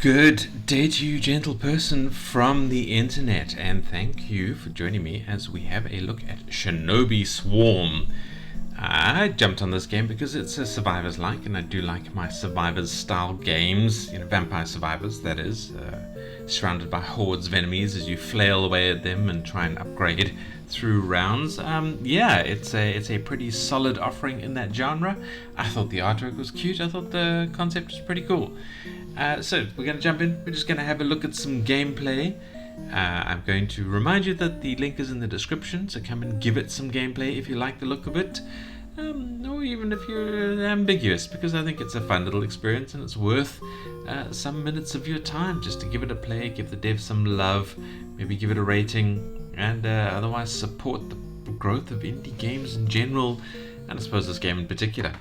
Good day to you, gentle person from the internet, and thank you for joining me as we have a look at Shinobi Swarm. I jumped on this game because it's a survivors-like, and I do like my survivors-style games, vampire survivors, that is, surrounded by hordes of enemies as you flail away at them and try and upgrade through rounds. It's a pretty solid offering in that genre. I thought the artwork was cute. I thought the concept was pretty cool. So we're going to jump in. We're just going to have a look at some gameplay. I'm going to remind you that the link is in the description, so come and give it some gameplay if you like the look of it, or even if you're ambiguous, because I think it's a fun little experience and it's worth some minutes of your time just to give it a play, give the devs some love, maybe give it a rating, and otherwise support the growth of indie games in general, and I suppose this game in particular.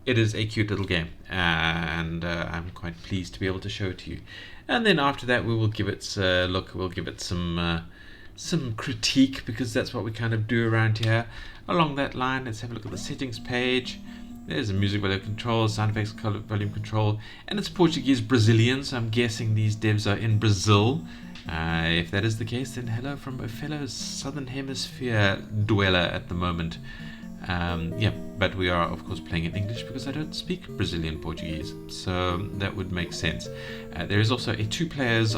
It is a cute little game, and I'm quite pleased to be able to show it to you. And then after that, we will give it a look. We'll give it some critique, because that's what we kind of do around here. Along that line, let's have a look at the settings page. There's a music volume control, sound effects volume control, and it's Portuguese Brazilian, so I'm guessing these devs are in Brazil. If that is the case, then hello from a fellow Southern Hemisphere dweller at the moment. But we are of course playing in English because I don't speak Brazilian Portuguese, so that would make sense. There is also a 2 players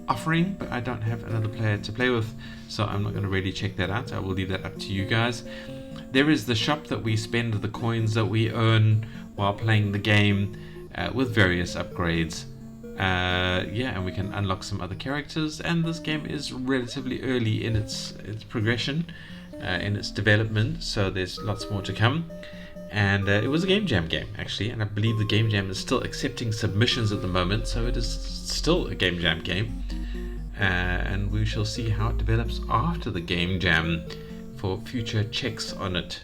offering, but I don't have another player to play with, so I'm not going to really check that out. I will leave that up to you guys. There is the shop that we spend the coins that we earn while playing the game with various upgrades. And we can unlock some other characters, and this game is relatively early in its progression, in its development, so there's lots more to come. And it was a game jam game actually, and I believe the game jam is still accepting submissions at the moment, so it is still a game jam game, and we shall see how it develops after the game jam for future checks on it.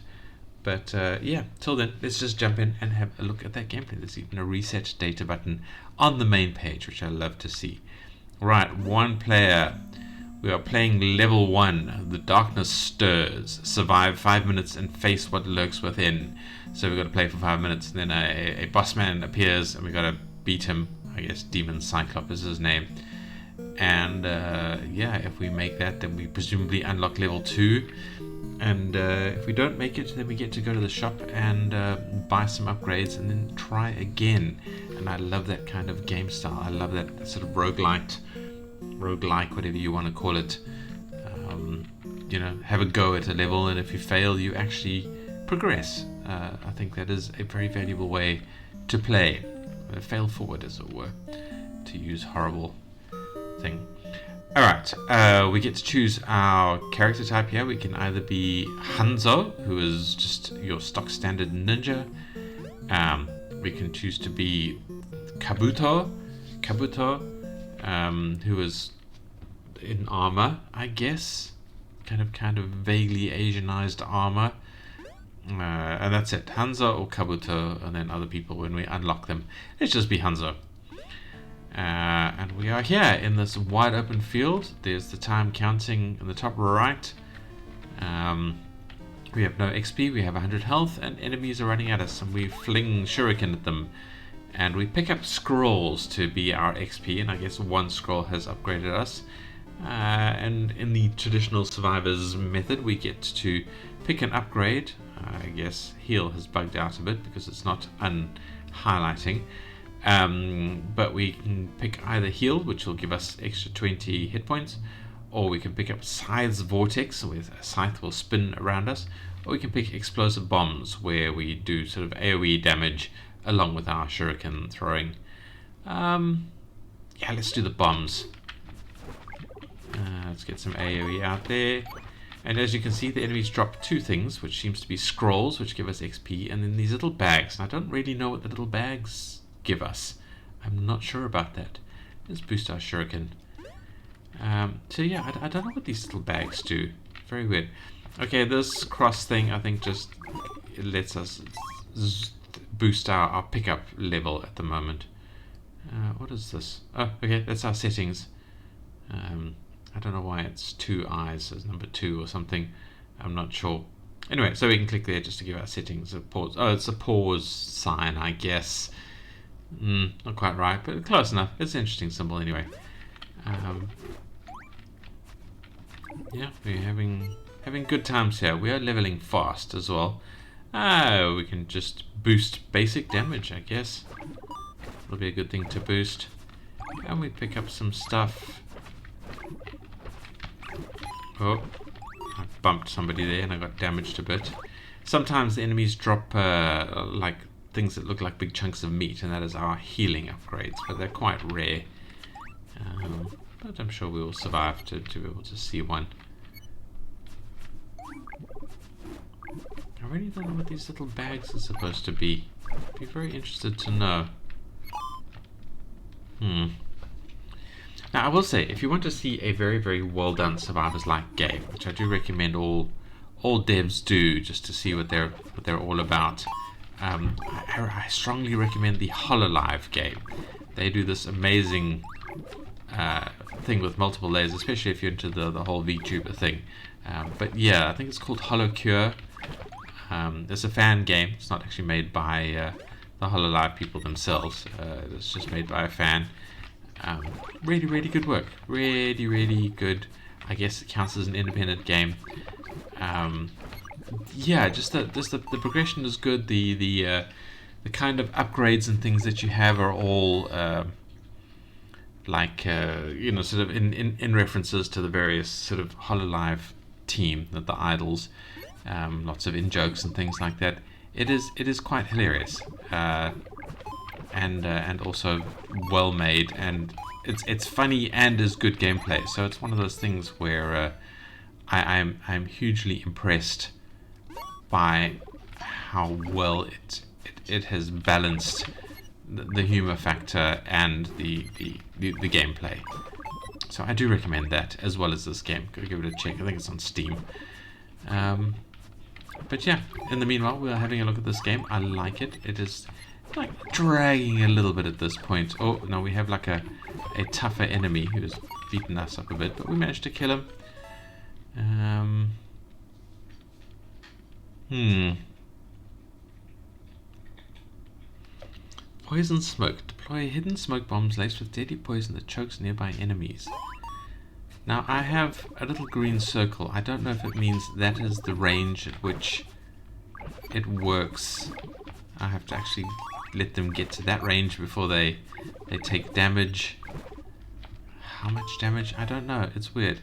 But till then, let's just jump in and have a look at that gameplay. There's even a reset data button on the main page, which I love to see. Right, 1 player. We are playing level 1, The Darkness Stirs. Survive 5 minutes and face what lurks within. So we've got to play for 5 minutes, and then a boss man appears, and we've got to beat him. I guess Demon Cyclops is his name. And if we make that, then we presumably unlock level 2. And if we don't make it, then we get to go to the shop and buy some upgrades and then try again. And I love that kind of game style. I love that sort of roguelike, whatever you want to call it. Have a go at a level, and if you fail, you actually progress. I think that is a very valuable way to play. Fail forward, as it were, to use horrible thing. Alright, we get to choose our character type here. We can either be Hanzo, who is just your stock standard ninja. We can choose to be Kabuto, who is in armor, I guess, kind of vaguely Asianized armor, and that's it. Hanzo or Kabuto, and then other people when we unlock them. Let's just be Hanzo. And we are here in this wide open field. There's the time counting in the top right. We have no XP, we have 100 health, and enemies are running at us, and we fling shuriken at them. And we pick up scrolls to be our XP, and I guess 1 scroll has upgraded us. And in the traditional survivors method, we get to pick an upgrade. I guess heal has bugged out a bit because it's not highlighting. But we can pick either heal, which will give us extra 20 hit points, or we can pick up Scythe's Vortex, where a scythe will spin around us, or we can pick explosive bombs, where we do sort of AoE damage along with our shuriken throwing. Let's do the bombs. Let's get some AoE out there. And as you can see, the enemies drop 2 things, which seems to be scrolls, which give us XP, and then these little bags. And I don't really know what the little bags give us. I'm not sure about that. Let's boost our shuriken. I don't know what these little bags do. Very weird. Okay, this cross thing, I think, just it lets us boost our pickup level at the moment. What is this? Oh, okay, that's our settings. I don't know why it's 2 eyes as number 2 or something. I'm not sure. Anyway, so we can click there just to give our settings a pause. Oh, it's a pause sign, I guess. Not quite right, but close enough. It's an interesting symbol anyway. Yeah, we're having good times here. We are leveling fast as well. We can just boost basic damage, I guess. It'll be a good thing to boost. And we pick up some stuff. Oh, I bumped somebody there and I got damaged a bit. Sometimes the enemies drop like things that look like big chunks of meat, and that is our healing upgrades, but they're quite rare. But I'm sure we will survive to be able to see one. I really don't know what these little bags are supposed to be. I'd be very interested to know. Now I will say, if you want to see a very, very well done survivors-like game, which I do recommend all devs do, just to see what they're all about, I strongly recommend the HoloLive game. They do this amazing thing with multiple layers, especially if you're into the whole VTuber thing. But yeah, I think it's called HoloCure. It's a fan game. It's not actually made by the HoloLive people themselves. It's just made by a fan. Really, really good work. Really, really good. I guess it counts as an independent game. Yeah, just the progression is good. The kind of upgrades and things that you have are all like sort of in references to the various sort of HoloLive team, the idols. Lots of in jokes and things like that. It is quite hilarious, and also well made, and it's funny and is good gameplay. So it's one of those things where I'm hugely impressed by how well it has balanced the humor factor and the gameplay. So I do recommend that, as well as this game. Go give it a check. I think it's on Steam. But yeah, in the meanwhile, we're having a look at this game. I like it. It is like dragging a little bit at this point. Oh, no, we have like a tougher enemy who's beaten us up a bit, but we managed to kill him. Poison smoke. Deploy hidden smoke bombs laced with deadly poison that chokes nearby enemies. Now I have a little green circle. I don't know if it means that is the range at which it works. I have to actually let them get to that range before they take damage. How much damage? I don't know. It's weird.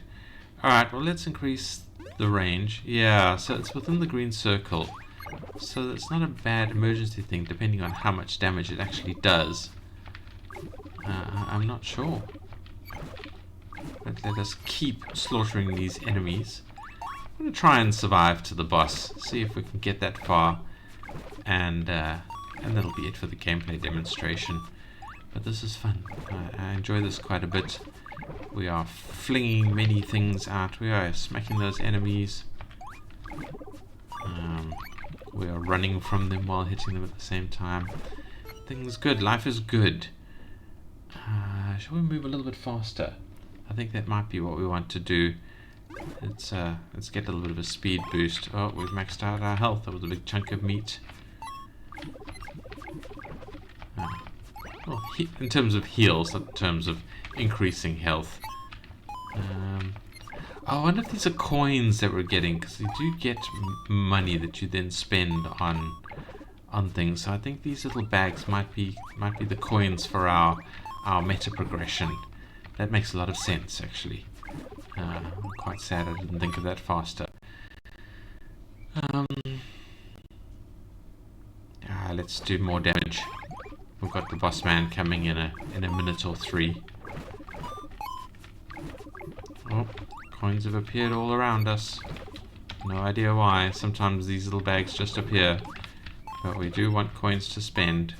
Alright, well, let's increase the range. Yeah, so it's within the green circle. So it's not a bad emergency thing, depending on how much damage it actually does. I'm not sure. But let us keep slaughtering these enemies. I'm going to try and survive to the boss. See if we can get that far. And that'll be it for the gameplay demonstration. But this is fun. I enjoy this quite a bit. We are flinging many things out. We are smacking those enemies. We are running from them while hitting them at the same time. Things good. Life is good. Shall we move a little bit faster? I think that might be what we want to do. Let's get a little bit of a speed boost. Oh, we've maxed out our health. That was a big chunk of meat. Well, in terms of heals, not in terms of increasing health. I wonder if these are coins that we're getting, because you do get money that you then spend on things. So I think these little bags might be the coins for our meta progression. That makes a lot of sense, actually. I'm quite sad I didn't think of that faster. Let's do more damage. We've got the boss man coming in a minute or 3. Oh, coins have appeared all around us. No idea why. Sometimes these little bags just appear. But we do want coins to spend.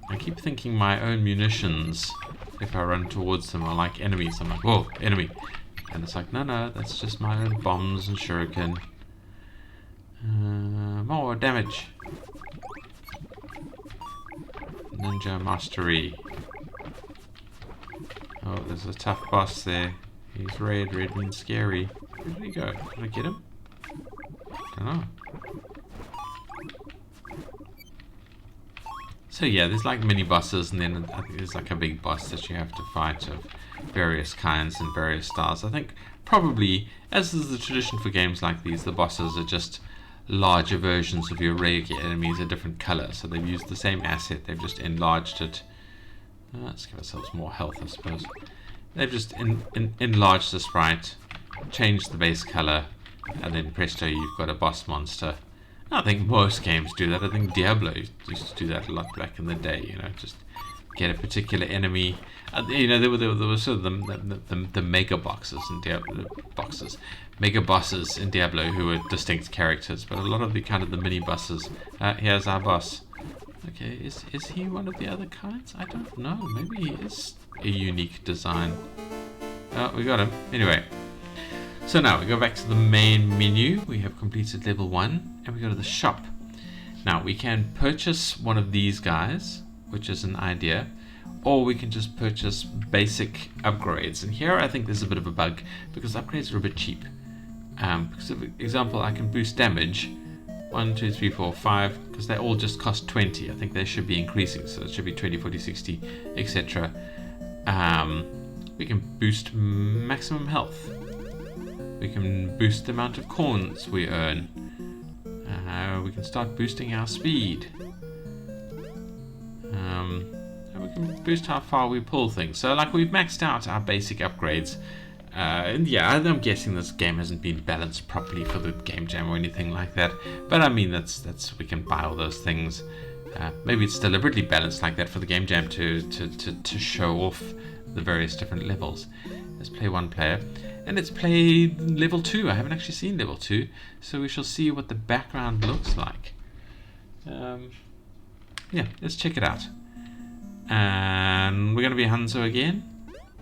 I keep thinking my own munitions, if I run towards them, are like enemies. I'm like, whoa, enemy. And it's like, no, that's just my own bombs and shuriken. More damage. Ninja mastery. Oh, there's a tough boss there. He's red. Red means scary. Where did he go? Did I get him? Don't know. So yeah, there's like mini bosses, and then I think there's like a big boss that you have to fight of various kinds and various styles. I think probably, as is the tradition for games like these, the bosses are just larger versions of your regular enemies, a different color. So they've used the same asset, they've just enlarged it. Let's give ourselves more health, I suppose. They've just enlarged the sprite, changed the base color, and then presto, you've got a boss monster. I think most games do that. I think Diablo used to do that a lot back in the day, you know, just get a particular enemy. You know, there were sort of the mega boxes in Diablo, mega bosses in Diablo who were distinct characters, but a lot of the kind of the mini bosses. Here's our boss. Okay, is he one of the other kinds? I don't know. Maybe he is a unique design. Oh, we got him. Anyway. So now we go back to the main menu. We have completed level 1 and we go to the shop. Now we can purchase one of these guys, which is an idea, or we can just purchase basic upgrades. And here I think there's a bit of a bug because upgrades are a bit cheap. Because for example, I can boost damage 1, 2, 3, 4, 5 because they all just cost 20. I think they should be increasing, so it should be 20, 40, 60, etc. We can boost maximum health. We can boost the amount of coins we earn. We can start boosting our speed. And we can boost how far we pull things. So like we've maxed out our basic upgrades. And yeah, I'm guessing this game hasn't been balanced properly for the game jam or anything like that. But I mean, that's we can buy all those things. Maybe it's deliberately balanced like that for the game jam to show off the various different levels. Let's play one player. And let's play level 2. I haven't actually seen level 2, so we shall see what the background looks like. Yeah, let's check it out. And we're going to be Hanzo again,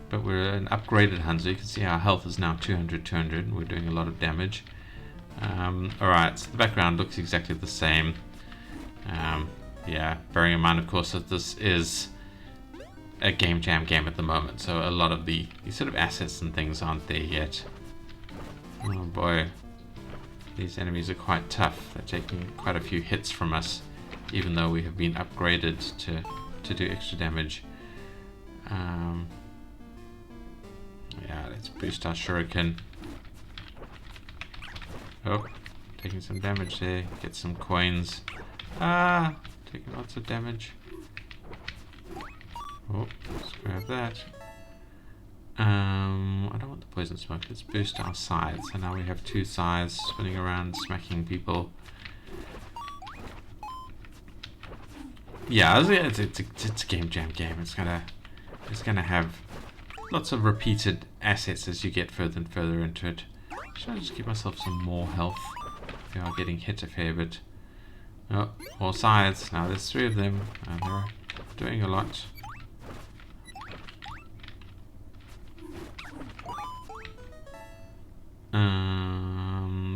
but we're an upgraded Hanzo. You can see our health is now 200, 200, and we're doing a lot of damage. Alright, so the background looks exactly the same. Yeah, bearing in mind, of course, that this is a game jam game at the moment, so a lot of the sort of assets and things aren't there yet. Oh boy, these enemies are quite tough. They're taking quite a few hits from us, even though we have been upgraded to do extra damage. Yeah, let's boost our shuriken. Oh, taking some damage there. Get some coins. Taking lots of damage. Oh, let's grab that. I don't want the poison smoke. Let's boost our scythes. So now we have 2 scythes spinning around, smacking people. Yeah, it's a game jam game. It's gonna have lots of repeated assets as you get further and further into it. Should I just give myself some more health? We are getting hit a fair bit. Oh, more scythes. Now there's 3 of them, and they're doing a lot.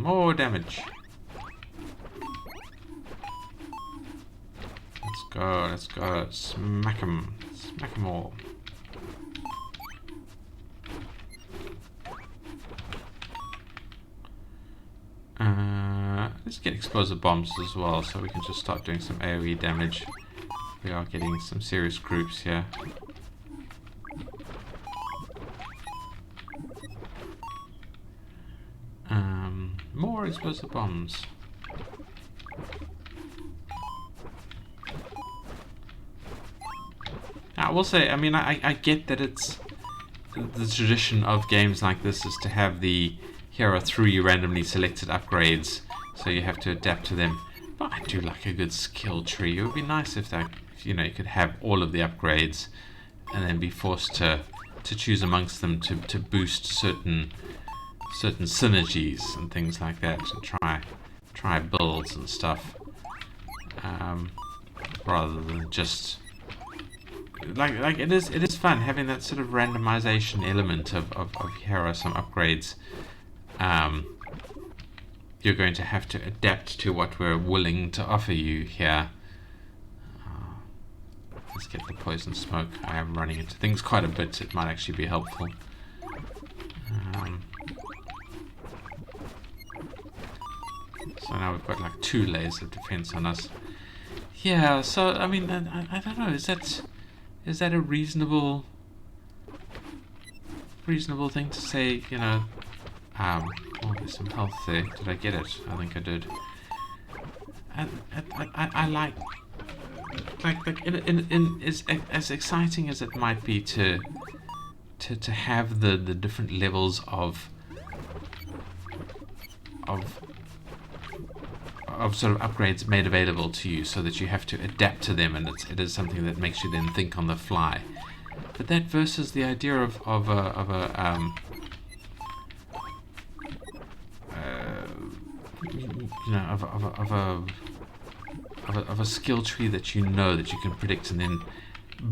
More damage. Let's go. Smack 'em. Smack 'em all. Let's get explosive bombs as well, so we can just start doing some AoE damage. We are getting some serious groups here. More explosive bombs. I will say, I mean, I get that it's the tradition of games like this is to have here are 3 randomly selected upgrades, so you have to adapt to them. But I do like a good skill tree. It would be nice if you could have all of the upgrades and then be forced to choose amongst them to boost certain synergies and things like that, and try builds and stuff, rather than just like it is fun having that sort of randomization element of here are some upgrades. You're going to have to adapt to what we're willing to offer you here. Let's get the poison smoke. I am running into things quite a bit. It might actually be helpful. So now we've got like 2 layers of defense on us. Yeah, so I mean, I don't know. Is that a reasonable thing to say? You know, oh, there's some health there. Did I get it? I think I did. I like in as exciting as it might be to have the different levels of sort of upgrades made available to you, so that you have to adapt to them, and it is something that makes you then think on the fly. But that versus the idea of a skill tree that you know that you can predict, and then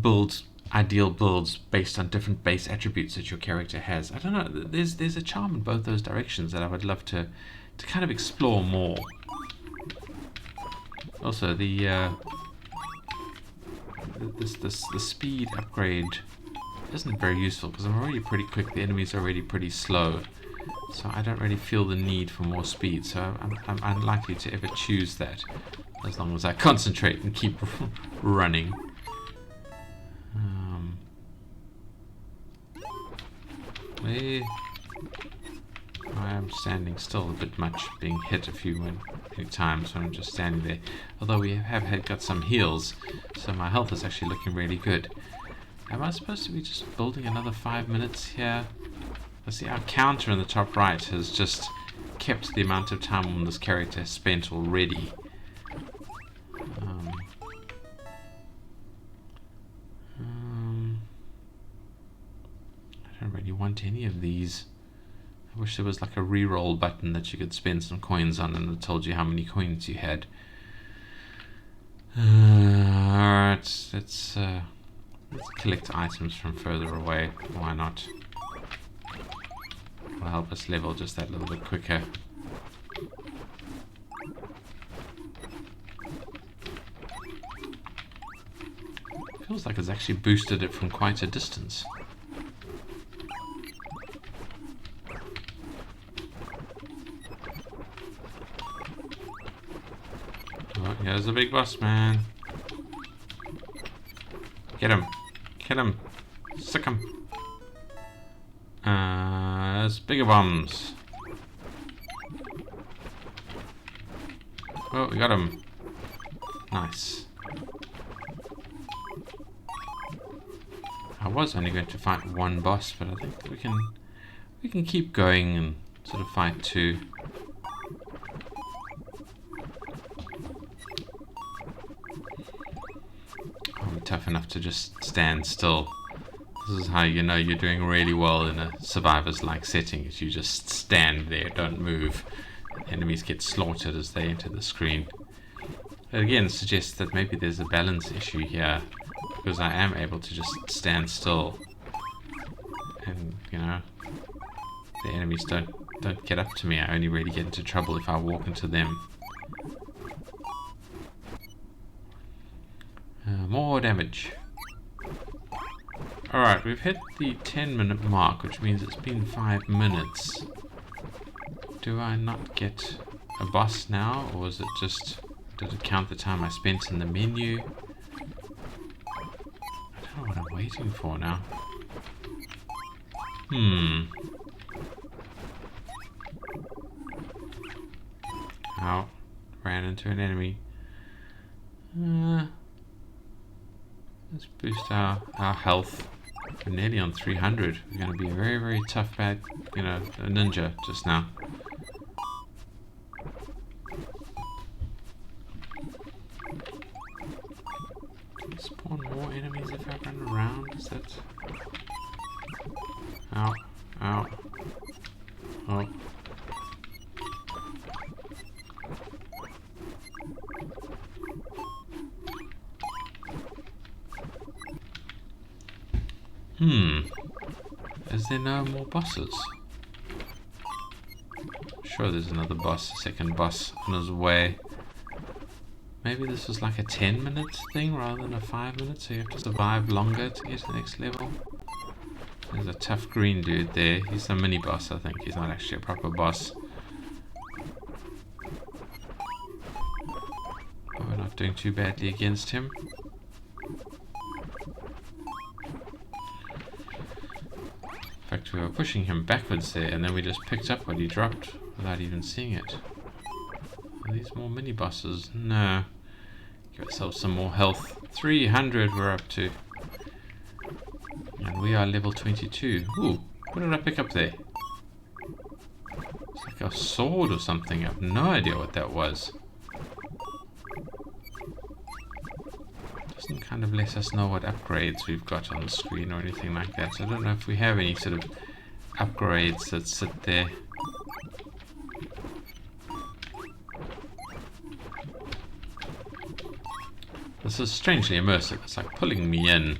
build ideal builds based on different base attributes that your character has. I don't know. There's a charm in both those directions that I would love to kind of explore more. Also, the speed upgrade isn't very useful because I'm already pretty quick. The enemy's already pretty slow, so I don't really feel the need for more speed. So I'm unlikely to ever choose that, as long as I concentrate and keep running. I am standing still a bit much, being hit a few times when I'm just standing there. Although we have got some heals, so my health is actually looking really good. Am I supposed to be just building another 5 minutes here? I see our counter in the top right has just kept the amount of time on this character has spent already. I don't really want any of these. I wish there was like a reroll button that you could spend some coins on and it told you how many coins you had. Alright, let's collect items from further away. Why not? Will help us level just that little bit quicker. Feels like it's actually boosted it from quite a distance. Oh, here's the big boss, man. Get him. Kill him. Sick him. There's bigger bombs. Oh, we got him. Nice. I was only going to fight one boss, but I think we can keep going and sort of fight two. I'm tough enough to just stand still. This is how you know you're doing really well in a survivors-like setting, is you just stand there, don't move. Enemies get slaughtered as they enter the screen. It again suggests that maybe there's a balance issue here, because I am able to just stand still, and you know, the enemies don't get up to me. I only really get into trouble if I walk into them. More damage. Alright, we've hit the 10-minute mark, which means it's been 5 minutes. Do I not get a boss now, or is it just, did it count the time I spent in the menu? I don't know what I'm waiting for now. Ow, ran into an enemy. Let's boost our health. We're nearly on 300. We're going to be a very, very tough bad, you know, a ninja just now. Spawn more enemies if I run around? Is that... Ow. Ow. Oh. Is there no more bosses? Sure, there's another boss, a second boss on his way. Maybe this was like a 10-minute thing rather than a 5-minute, so you have to survive longer to get to the next level. There's a tough green dude there. He's a mini boss, I think. He's not actually a proper boss. But we're not doing too badly against him. In fact, we were pushing him backwards there, and then we just picked up what he dropped without even seeing it. Are these more mini-bosses? No. Give ourselves some more health. 300 we're up to. And we are level 22. Ooh, what did I pick up there? It's like a sword or something. I have no idea what that was. Doesn't kind of let us know what upgrades we've got on the screen or anything like that. So I don't know if we have any sort of upgrades that sit there. This is strangely immersive. It's like pulling me in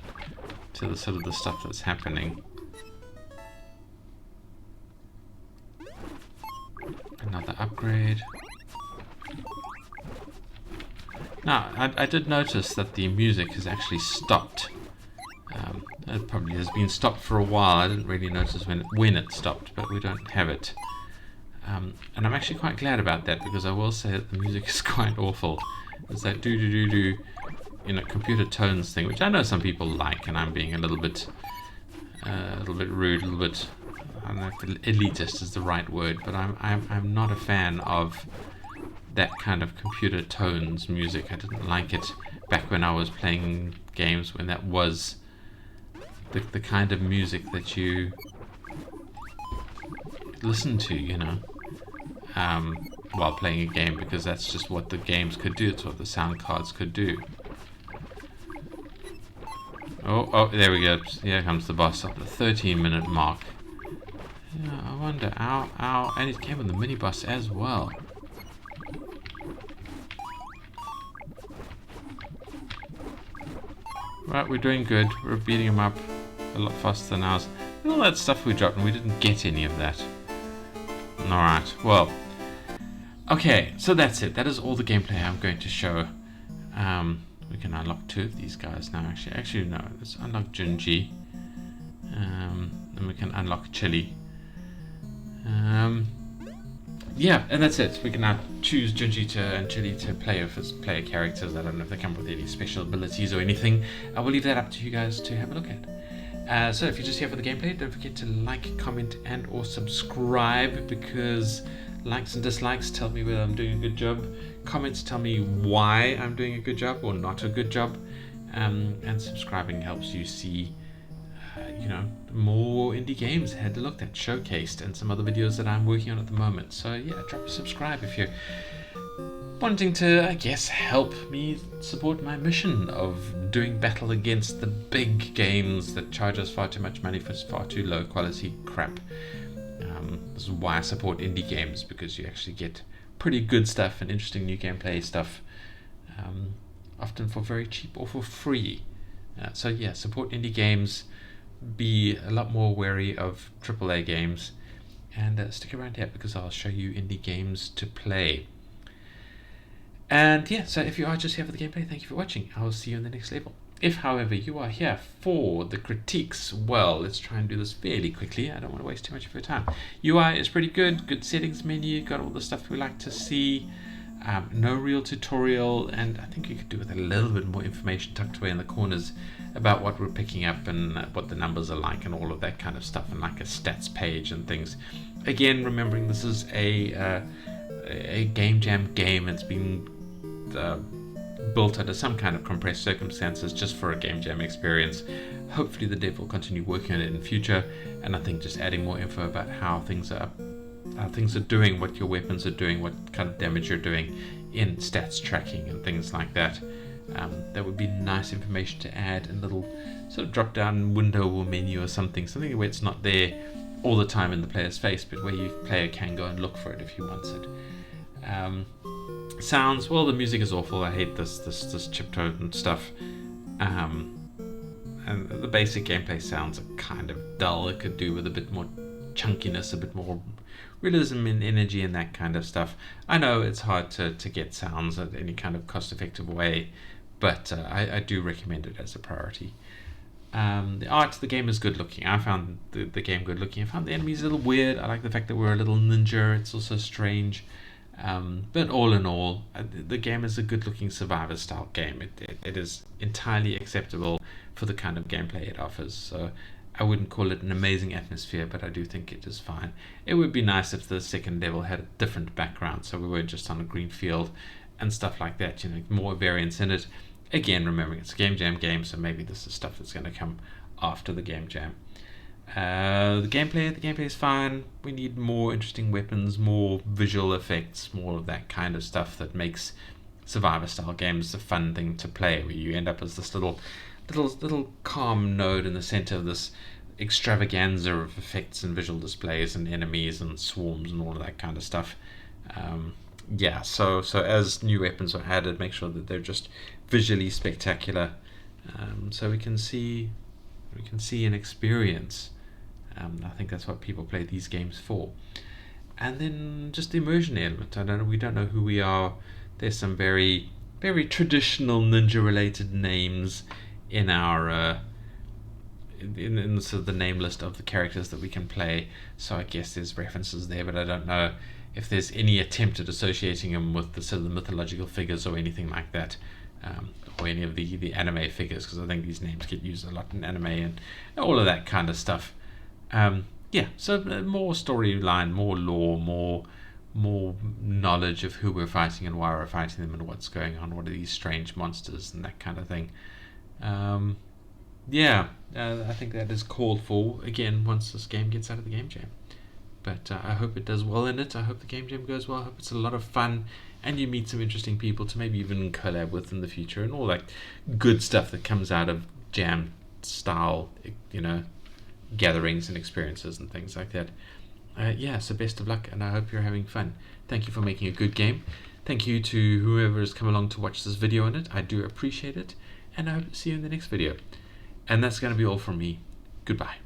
to the sort of the stuff that's happening. Another upgrade. Now, I did notice that the music has actually stopped. It probably has been stopped for a while. I didn't really notice when it stopped, but we don't have it. And I'm actually quite glad about that, because I will say that the music is quite awful. It's that do-do-do-do, you know, computer tones thing, which I know some people like, and I'm being a little bit rude, a little bit, I don't know if elitist is the right word, but I'm not a fan of that kind of computer tones music. I didn't like it back when I was playing games, when that was the kind of music that you listen to, you know, while playing a game, because that's just what the games could do. It's what the sound cards could do. Oh, there we go. Here comes the boss at the 13-minute mark. Yeah, I wonder, ow, and it came with the mini boss as well. Right, we're doing good. We're beating him up a lot faster than ours. And all that stuff we dropped, and we didn't get any of that. Alright, well. Okay, so that's it. That is all the gameplay I'm going to show. We can unlock 2 of these guys now, actually no, let's unlock Junji. And we can unlock Chili. Yeah, and that's it. We can now choose Junji and Chili to play with as player characters. I don't know if they come with any special abilities or anything. I will leave that up to you guys to have a look at. So if you're just here for the gameplay, don't forget to like, comment, and or subscribe, because likes and dislikes tell me whether I'm doing a good job. Comments tell me why I'm doing a good job or not a good job. And subscribing helps you see you know, more indie games had looked at, showcased, and some other videos that I'm working on at the moment. So yeah, drop a subscribe if you're wanting to, I guess, help me support my mission of doing battle against the big games that charge us far too much money for far too low quality crap. This is why I support indie games, because you actually get pretty good stuff and interesting new gameplay stuff, often for very cheap or for free. So yeah, support indie games, be a lot more wary of AAA games, and stick around here because I'll show you indie games to play. And yeah, so if you are just here for the gameplay, thank you for watching. I'll see you in the next level. If, however, you are here for the critiques, well, let's try and do this fairly quickly. I don't want to waste too much of your time. UI is pretty good settings menu, got all the stuff we like to see. No real tutorial, and I think you could do with a little bit more information tucked away in the corners about what we're picking up and what the numbers are like and all of that kind of stuff, and like a stats page and things. Again, remembering this is a game jam game. It's been built under some kind of compressed circumstances just for a game jam experience. Hopefully the dev will continue working on it in future, and I think just adding more info about how things are doing, what your weapons are doing, what kind of damage you're doing in stats tracking and things like that. That would be nice information to add in a little sort of drop down window or menu or something where it's not there all the time in the player's face, but where your player can go and look for it if he wants it. Sounds, well, the music is awful. I hate this chiptune and stuff. And the basic gameplay sounds are kind of dull. It could do with a bit more chunkiness, a bit more realism and energy and that kind of stuff. I know it's hard to get sounds at any kind of cost-effective way, but I do recommend it as a priority. The art of the game is good looking. I found the game good looking. I found the enemies a little weird. I like the fact that we're a little ninja. It's also strange. But all in all, the game is a good-looking survivor-style game. It is entirely acceptable for the kind of gameplay it offers. So I wouldn't call it an amazing atmosphere, but I do think it is fine. It would be nice if the second level had a different background, so we weren't just on a green field and stuff like that. More variance in it. Again, remembering it's a Game Jam game, so maybe this is stuff that's going to come after the Game Jam. The gameplay is fine. We need more interesting weapons, more visual effects, more of that kind of stuff that makes survivor style games a fun thing to play, where you end up as this little calm node in the center of this extravaganza of effects and visual displays and enemies and swarms and all of that kind of stuff. So as new weapons are added, make sure that they're just visually spectacular, so we can see and experience. I think that's what people play these games for. And then just the immersion element. We don't know who we are. There's some very, very traditional ninja-related names in our in sort of the name list of the characters that we can play. So I guess there's references there, but I don't know if there's any attempt at associating them with the sort of the mythological figures or anything like that. Or any of the anime figures, because I think these names get used a lot in anime and all of that kind of stuff. So more storyline, more lore, more knowledge of who we're fighting and why we're fighting them and what's going on, what are these strange monsters and that kind of thing. I think that is called for, again, once this game gets out of the Game Jam. But I hope it does well in it. I hope the Game Jam goes well. I hope it's a lot of fun and you meet some interesting people to maybe even collab with in the future and all that good stuff that comes out of jam style, gatherings and experiences and things like that. So best of luck, and I hope you're having fun. Thank you for making a good game. Thank you to whoever has come along to watch this video on it. I do appreciate it, and I hope to see you in the next video. And that's going to be all from me. Goodbye.